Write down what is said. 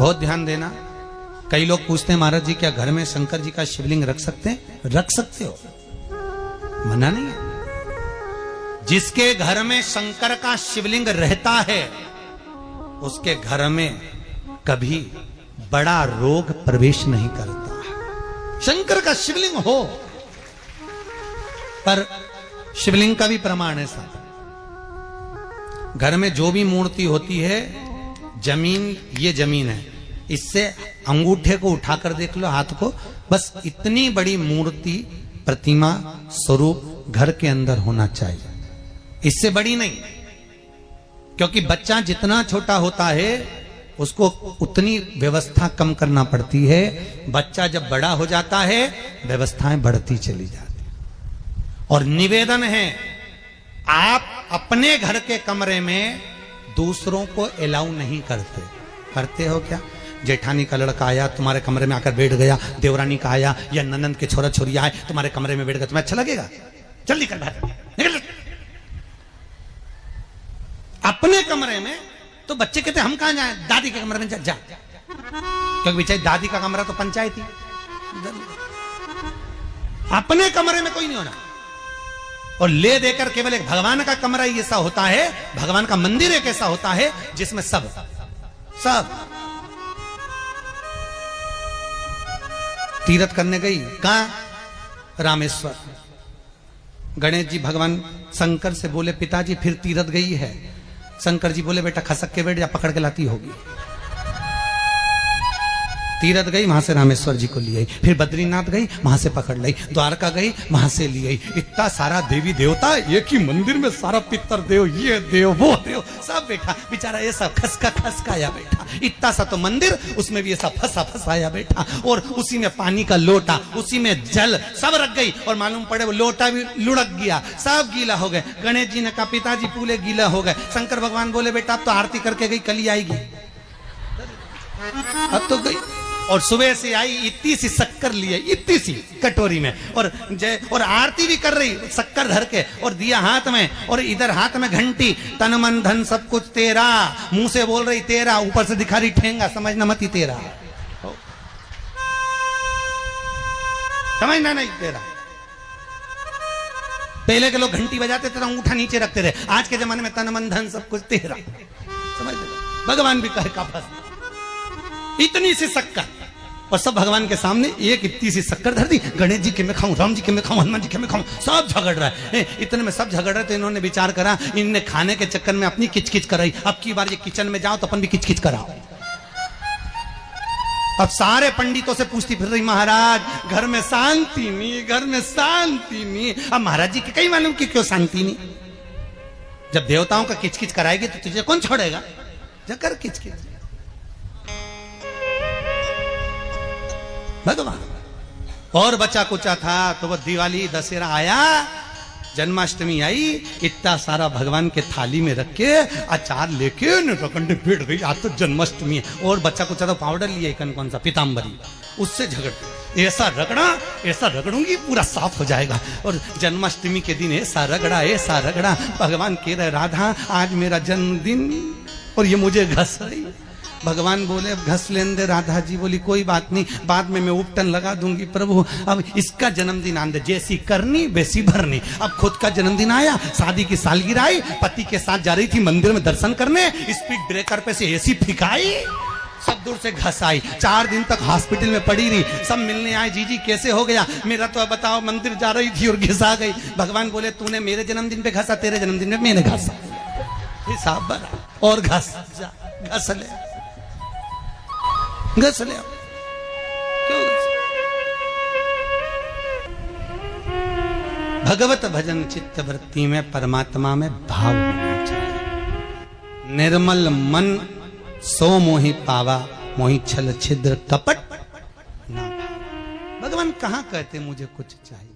बहुत ध्यान देना। कई लोग पूछते हैं महाराज जी क्या घर में शंकर जी का शिवलिंग रख सकते हैं? रख सकते हो, मना नहीं है। जिसके घर में शंकर का शिवलिंग रहता है उसके घर में कभी बड़ा रोग प्रवेश नहीं करता। शंकर का शिवलिंग हो, पर शिवलिंग का भी प्रमाण है साहब। घर में जो भी मूर्ति होती है, जमीन ये जमीन है, इससे अंगूठे को उठाकर देख लो, हाथ को, बस इतनी बड़ी मूर्ति, प्रतिमा, स्वरूप घर के अंदर होना चाहिए, इससे बड़ी नहीं। क्योंकि बच्चा जितना छोटा होता है उसको उतनी व्यवस्था कम करना पड़ती है। बच्चा जब बड़ा हो जाता है व्यवस्थाएं बढ़ती चली जाती। और निवेदन है, आप अपने घर के कमरे में दूसरों को अलाउ नहीं करते। करते हो क्या? जेठानी का लड़का आया तुम्हारे कमरे में आकर बैठ गया, देवरानी का आया या ननंद के छोरा छोरी आए तुम्हारे कमरे में बैठ गया, तुम्हें अच्छा लगेगा? चल निकल बाहर, निकल। अपने कमरे में तो बच्चे कहते हम कहां जाएं? दादी के कमरे में जा, जा। क्योंकि बेचारी दादी का कमरा तो पंचायती। अपने कमरे में कोई नहीं होना। और ले देकर केवल एक भगवान का कमरा ही ऐसा होता है, भगवान का मंदिर एक ऐसा होता है जिसमें सब तीर्थ करने गई। कहां? रामेश्वर। गणेश जी भगवान शंकर से बोले पिताजी फिर तीर्थ गई है। शंकर जी बोले बेटा खसक के बैठ जा, पकड़ के लाती होगी। तीर्थ गई, वहां से रामेश्वर जी को ले आई, फिर बद्रीनाथ गई, वहां से पकड़ लाई, द्वारका गई, वहां से ले आई। इतना सारा देवी देवता एक ही मंदिर में, सारा पितर देव, ये देव वो देव सब बैठा। बेचारा ये सब खसकाया बैठा। इतना सा तो मंदिर, उसमें भी ऐसा फंसाया बैठा। और उसी में पानी का लोटा, उसी में जल सब रख गई। और मालूम पड़े वो लोटा भी लुढ़क गया, सब गीला हो गए। गणेश जी ने कहा पिताजी पूरे गीला हो गए। शंकर भगवान बोले बेटा अब तो आरती करके गई, कल ही आएगी। अब तो गई। और सुबह से आई, इतनी सी शक्कर लिए, इतनी सी कटोरी में, और आरती भी कर रही शक्कर धर के, और दिया हाथ में, और इधर हाथ में घंटी, तन मन धन सब कुछ तेरा, मुंह से बोल रही तेरा, ऊपर से दिखा रही ठेंगा, समझना मत ही तेरा, समझना नहीं तेरा। पहले के लोग घंटी बजाते थे तो अंगूठा नीचे रखते थे, आज के जमाने में तन मन धन सब कुछ तेरा, समझ लो। भगवान भी कहे का फंस इतनी सी शक्कर, और सब भगवान के सामने एक इतनी सी शक्कर धर दी। गणेश जी के मैं खाऊं, राम जी के मैं खाऊं, हनुमान जी के मैं खाऊं, सब झगड़ रहा है। इतने में सब झगड़ रहे तो इन्होंने विचार करा, इनने खाने के चक्कर में अपनी किचकिच कराई, अब की बार ये किचन में जाओ तो अपन भी किचकिच कराओ। अब सारे पंडितों से पूछती फिर रही महाराज घर में शांति नहीं, घर में शांति नहीं। अब महाराज जी के कई मालूम कि क्यों शांति नहीं? जब देवताओं का किचकिच कराएगी तो तुझे कौन छोड़ेगा? जकर किचकिच भगवान। और बचा कुचा था तो वो दिवाली दशहरा आया, जन्माष्टमी आई, इतना सारा भगवान के थाली में रख के अचार लेके रकंडे बैठ गई, आज तो जन्माष्टमी है। और बच्चा कुचा तो पाउडर लिया कौन सा पीताम्बरी, उससे झगड़ते, ऐसा रगड़ूंगी पूरा साफ हो जाएगा। और जन्माष्टमी के दिन ऐसा रगड़ा, भगवान कह रहे राधा आज मेरा जन्मदिन और ये मुझे घस रही। भगवान बोले अब घस लेने दे। राधा जी बोली कोई बात नहीं, बाद में मैं उपटन लगा दूंगी प्रभु, अब इसका जन्मदिन आने दे, जैसी करनी वैसी भरनी। अब खुद का जन्मदिन आया, शादी की सालगिरह आई, पति के साथ जा रही थी मंदिर में दर्शन करने, स्पीड ब्रेकर पे से ऐसी फिकाई, सब दूर से घस आई। 4 दिन तक हॉस्पिटल में पड़ी रही, सब मिलने आए, जीजी कैसे हो गया? मेरा तो बताओ मंदिर जा रही थी और घिसा गई। भगवान बोले तूने मेरे जन्मदिन पे घसा, तेरे जन्मदिन में मैंने घसा, हिसाब बना। और घस ले क्यों? भगवत भजन चित्त वृत्ति में परमात्मा में भाव होना चाहिए। निर्मल मन सो मोहि पावा, मोहि छल छिद्र कपट ना। भगवान कहां कहते मुझे कुछ चाहिए?